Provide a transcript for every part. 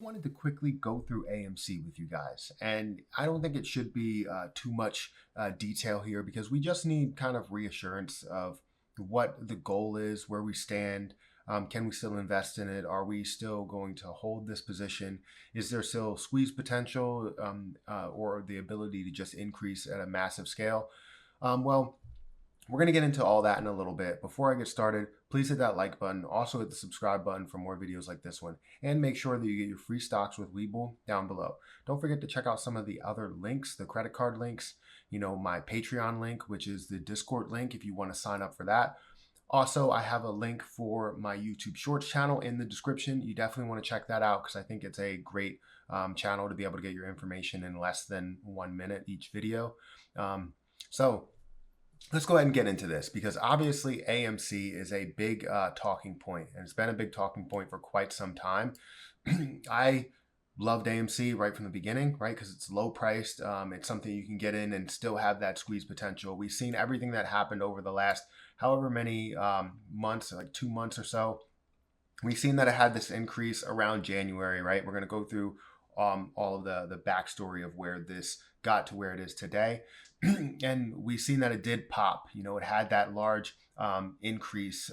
Wanted to quickly go through AMC with you guys, and I don't think it should be too much detail here because we just need kind of reassurance of what the goal is, where we stand. Can we still invest in it? Are we still going to hold this position? Is there still squeeze potential or the ability to just increase at a massive scale? Well, we're going to get into all that in a little bit. Before I get started, please hit that like button. Also hit the subscribe button for more videos like this one. And make sure that you get your free stocks with Webull down below. Don't forget to check out some of the other links, the credit card links, my Patreon link, which is the Discord link if you want to sign up for that. Also, I have a link for my YouTube Shorts channel in the description. You definitely want to check that out because I think it's a great channel to be able to get your information in less than 1 minute each video. So let's go ahead and get into this because obviously AMC is a big talking point, and it's been a big talking point for quite some time. I loved AMC right from the beginning, right? Because it's low priced. It's something you can get in and still have that squeeze potential. We've seen everything that happened over the last however many months, like 2 months or so. We've seen that it had this increase around January, right? We're going to go through all of the backstory of where this got to where it is today. And we've seen that it did pop. It had that large increase.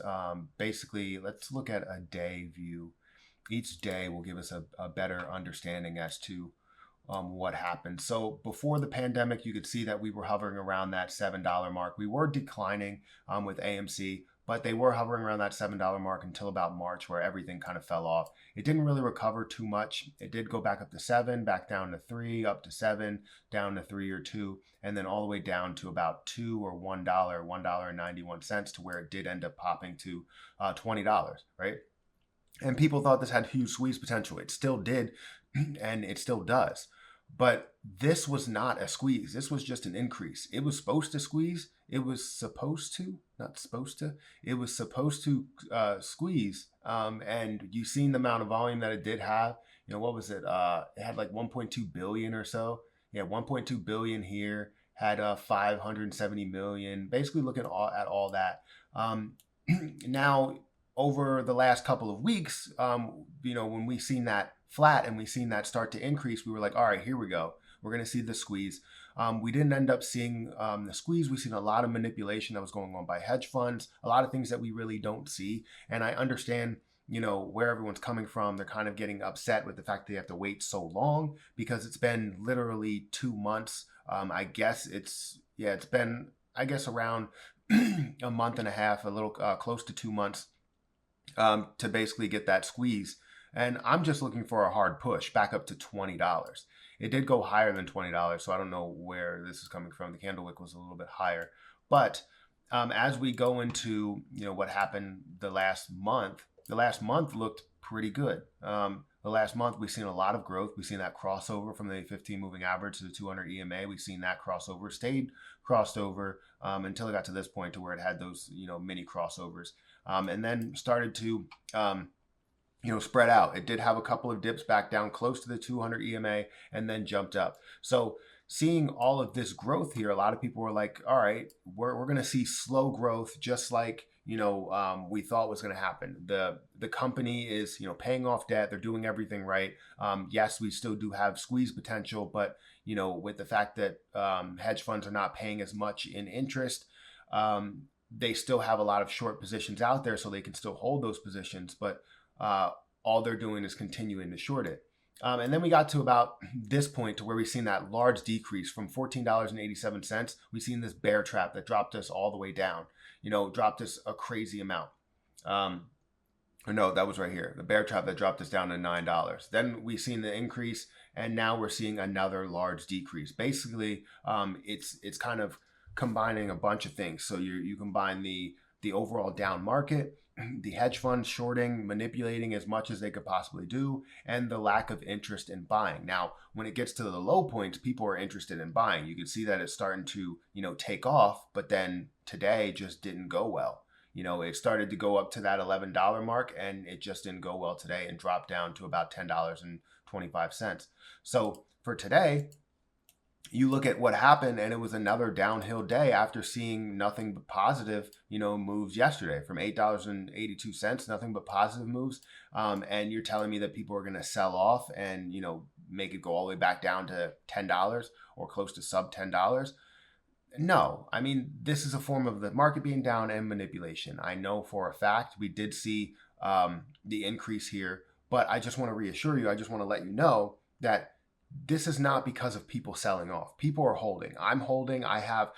Basically, let's look at a day view. Each day will give us a better understanding as to what happened. So before the pandemic, you could see that we were hovering around that $7 mark. We were declining with AMC, but they were hovering around that $7 mark until about March, where everything kind of fell off. It didn't really recover too much. It did go back up to 7, back down to 3, up to 7, down to 3 or 2, and then all the way down to about 2 or $1, $1.91 to where it did end up popping to $20, right? And people thought this had huge squeeze potential. It still did, and it still does. But this was not a squeeze. This was just an increase. It was supposed to squeeze. It was supposed to, not supposed to. It was supposed to squeeze. And you've seen the amount of volume that it did have. What was it? It had like 1.2 billion or so. Yeah, 1.2 billion here. Had 570 million. Basically, looking at all that. Now, over the last couple of weeks, when we seen that flat and we seen that start to increase, we were like, all right, here we go. We're going to see the squeeze. We didn't end up seeing the squeeze. We've seen a lot of manipulation that was going on by hedge funds, a lot of things that we really don't see. And I understand, where everyone's coming from. They're kind of getting upset with the fact that they have to wait so long because it's been literally 2 months. It's been, around a month and a half, a little close to 2 months to basically get that squeeze. And I'm just looking for a hard push back up to $20. It did go higher than $20, so I don't know where this is coming from. The candle wick was a little bit higher. But as we go into what happened the last month looked pretty good. The last month, we've seen a lot of growth. We've seen that crossover from the 15 moving average to the 200 EMA. We've seen that crossover, stayed crossed over until it got to this point to where it had those mini crossovers. And then started to spread out. It did have a couple of dips back down close to the 200 EMA and then jumped up. So seeing all of this growth here, a lot of people were like, all right, we're going to see slow growth just like we thought was going to happen. The company is paying off debt. They're doing everything right. Yes, we still do have squeeze potential, but with the fact that hedge funds are not paying as much in interest, they still have a lot of short positions out there, so they can still hold those positions. But all they're doing is continuing to short it. And then we got to about this point to where we've seen that large decrease from $14.87. We've seen this bear trap that dropped us all the way down, dropped us a crazy amount. Or no, that was right here. The bear trap that dropped us down to $9. Then we've seen the increase, and now we're seeing another large decrease. Basically, it's kind of combining a bunch of things. So you combine the overall down market, the hedge funds shorting, manipulating as much as they could possibly do, and the lack of interest in buying. Now, when it gets to the low points, people are interested in buying. You can see that it's starting to, take off, but then today just didn't go well. It started to go up to that $11 mark, and it just didn't go well today and dropped down to about $10.25. So for today, you look at what happened, and it was another downhill day after seeing nothing but positive, moves yesterday from $8.82, nothing but positive moves. And you're telling me that people are going to sell off and, make it go all the way back down to $10 or close to sub $10. No, I mean, this is a form of the market being down and manipulation. I know for a fact we did see the increase here, but I just want to reassure you, I just want to let you know that this is not because of people selling off. People are holding. I'm holding. I have,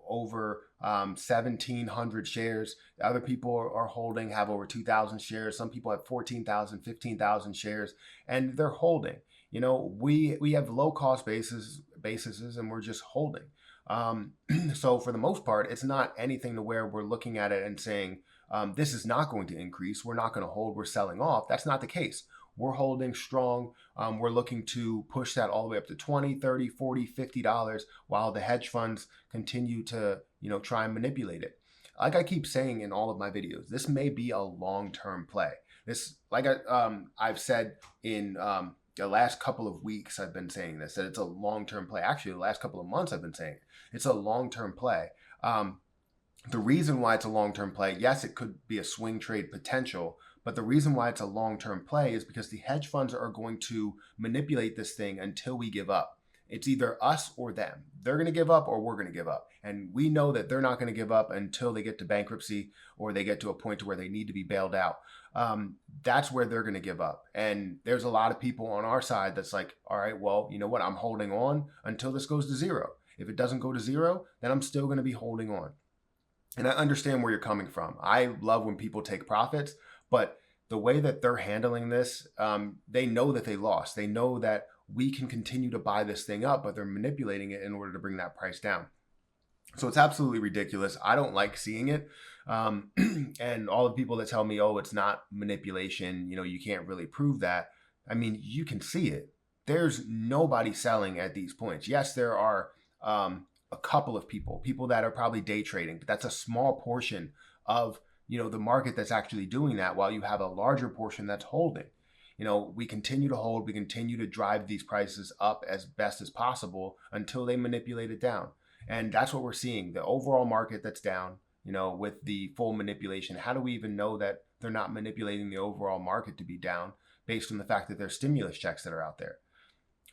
over 1,700 shares. Other people are holding, have over 2,000 shares. Some people have 14,000, 15,000 shares, and they're holding. We have low cost bases, and we're just holding. So for the most part, it's not anything to where we're looking at it and saying, this is not going to increase. We're not going to hold. We're selling off. That's not the case. We're holding strong. We're looking to push that all the way up to $20, $30, $40, $50 while the hedge funds continue to, try and manipulate it. Like I keep saying in all of my videos, this may be a long-term play. This, like I've said in the last couple of weeks, I've been saying this, that it's a long-term play. Actually, the last couple of months, I've been saying it. It's a long-term play. The reason why it's a long-term play, yes, it could be a swing trade potential, but the reason why it's a long-term play is because the hedge funds are going to manipulate this thing until we give up. It's either us or them. They're going to give up or we're going to give up. And we know that they're not going to give up until they get to bankruptcy or they get to a point to where they need to be bailed out. That's where they're going to give up. And there's a lot of people on our side that's like, all right, well, you know what? I'm holding on until this goes to zero. If it doesn't go to zero, then I'm still going to be holding on. And I understand where you're coming from. I love when people take profits, but the way that they're handling this, they know that they lost. They know that we can continue to buy this thing up, but they're manipulating it in order to bring that price down. So it's absolutely ridiculous. I don't like seeing it. And all the people that tell me, oh, it's not manipulation, you can't really prove that. I mean, you can see it. There's nobody selling at these points. Yes, there are a couple of people that are probably day trading, but that's a small portion of, the market that's actually doing that, while you have a larger portion that's holding. We continue to hold, we continue to drive these prices up as best as possible until they manipulate it down. And that's what we're seeing. The overall market that's down, with the full manipulation. How do we even know that they're not manipulating the overall market to be down based on the fact that there's stimulus checks that are out there?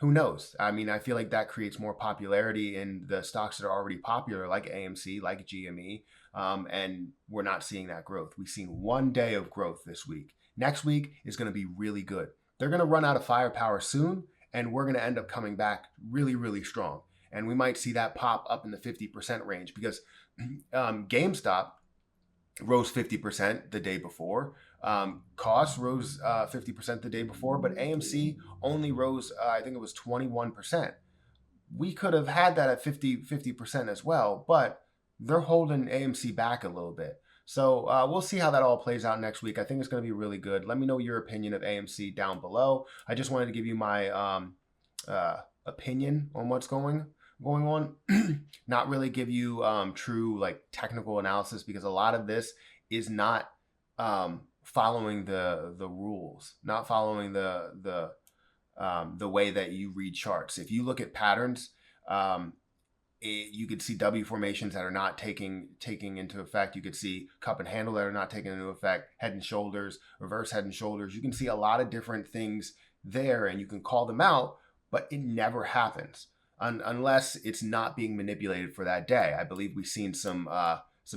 Who knows? I mean, I feel like that creates more popularity in the stocks that are already popular, like AMC, like GME, and we're not seeing that growth. We've seen one day of growth this week. Next week is going to be really good. They're going to run out of firepower soon, and we're going to end up coming back really, really strong. And we might see that pop up in the 50% range because GameStop rose 50% the day before. Costs rose 50% the day before, but AMC only rose, I think it was 21%. We could have had that at 50% as well, but they're holding AMC back a little bit. So we'll see how that all plays out next week. I think it's going to be really good. Let me know your opinion of AMC down below. I just wanted to give you my opinion on what's going on. Not really give you true like technical analysis, because a lot of this is not following the rules, not following the way that you read charts. If you look at patterns, you could see W formations that are not taking into effect. You could see cup and handle that are not taking into effect, head and shoulders, reverse head and shoulders. You can see a lot of different things there, and you can call them out, but it never happens unless it's not being manipulated for that day. I believe we've seen some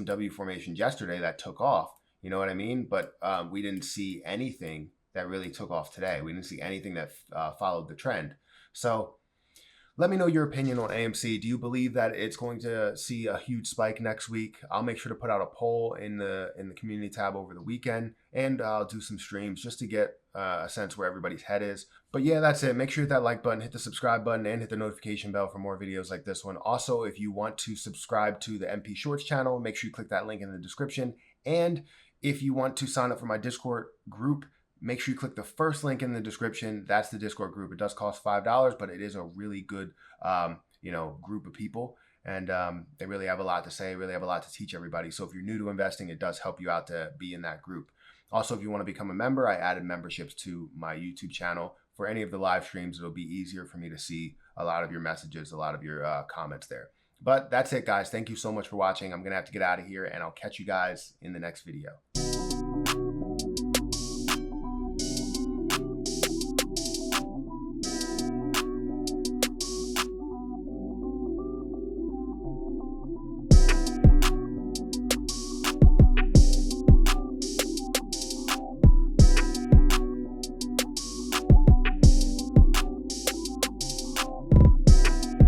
W formations yesterday that took off. You know what I mean? But we didn't see anything that really took off today. We didn't see anything that followed the trend. So let me know your opinion on AMC. Do you believe that it's going to see a huge spike next week? I'll make sure to put out a poll in the community tab over the weekend, and I'll do some streams just to get a sense where everybody's head is. But yeah, that's it. Make sure you hit that like button, hit the subscribe button, and hit the notification bell for more videos like this one. Also, if you want to subscribe to the MP Shorts channel, make sure you click that link in the description. And if you want to sign up for my Discord group, make sure you click the first link in the description. That's the Discord group. It does cost $5, but it is a really good, group of people. And they really have a lot to say, really have a lot to teach everybody. So if you're new to investing, it does help you out to be in that group. Also, if you want to become a member, I added memberships to my YouTube channel. For any of the live streams, it'll be easier for me to see a lot of your messages, a lot of your comments there. But that's it, guys. Thank you so much for watching. I'm going to have to get out of here, and I'll catch you guys in the next video.